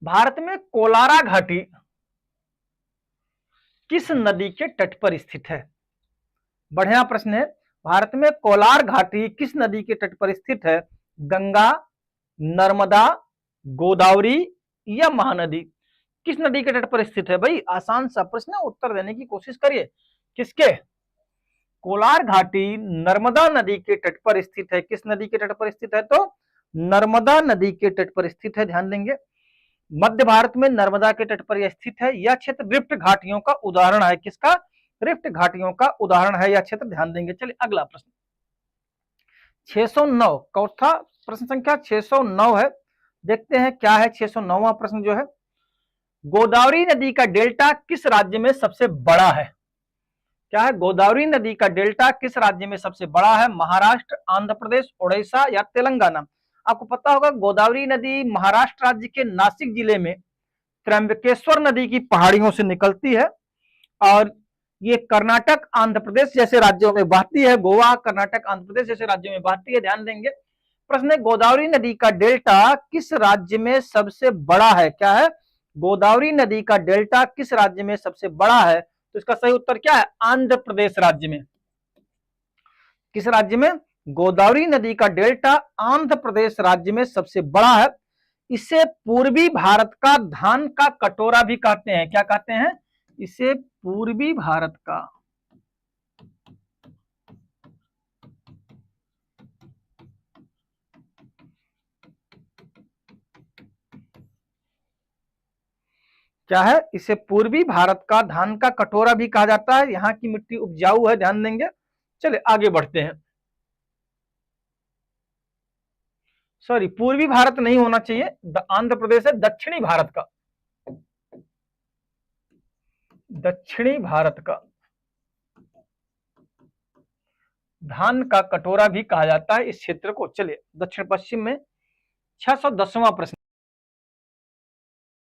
भारत में कोलारा घाटी किस नदी के तट पर स्थित है? बढ़िया प्रश्न है। भारत में कोलार घाटी किस नदी के तट पर स्थित है? गंगा, नर्मदा, गोदावरी या महानदी? किस नदी के तट पर स्थित है? भाई आसान सा प्रश्न है, उत्तर देने की कोशिश करिए। किसके? कोलार घाटी नर्मदा नदी के तट पर स्थित है। किस नदी के तट पर स्थित है? तो नर्मदा नदी के तट पर स्थित है, ध्यान देंगे। मध्य भारत में नर्मदा के तट पर यह स्थित है। यह क्षेत्र रिफ्ट घाटियों का उदाहरण है। किसका? रिफ्ट घाटियों का उदाहरण है यह क्षेत्र, ध्यान देंगे। चलिए अगला प्रश्न 609, चौथा प्रश्न संख्या 609 है। देखते हैं क्या है 609वां प्रश्न जो है। गोदावरी नदी का डेल्टा किस राज्य में सबसे बड़ा है? क्या है? गोदावरी नदी का डेल्टा किस राज्य में सबसे बड़ा है? महाराष्ट्र, आंध्र प्रदेश, उड़ीसा या तेलंगाना? आपको पता होगा गोदावरी नदी महाराष्ट्र राज्य के नासिक जिले में त्र्यंबकेश्वर नदी की पहाड़ियों से निकलती है और ये कर्नाटक, आंध्र प्रदेश जैसे राज्यों में बहती है। गोवा, कर्नाटक, आंध्र प्रदेश जैसे राज्यों में बहती है, ध्यान देंगे। प्रश्न है गोदावरी नदी का डेल्टा किस राज्य में सबसे बड़ा है? क्या है? गोदावरी नदी का डेल्टा किस राज्य में सबसे बड़ा है? तो इसका सही उत्तर क्या है? आंध्र प्रदेश राज्य में। किस राज्य में? गोदावरी नदी का डेल्टा आंध्र प्रदेश राज्य में सबसे बड़ा है। इसे पूर्वी भारत का धान का कटोरा भी कहते हैं। क्या कहते हैं? इसे पूर्वी भारत का क्या है? इसे पूर्वी भारत का धान का कटोरा भी कहा जाता है। यहाँ की मिट्टी उपजाऊ है, ध्यान देंगे। चलिए आगे बढ़ते हैं। सॉरी, पूर्वी भारत नहीं होना चाहिए, आंध्र प्रदेश है। दक्षिणी भारत का, दक्षिणी भारत का धान का कटोरा भी कहा जाता है इस क्षेत्र को। चलिए दक्षिण पश्चिम में 610वां प्रश्न।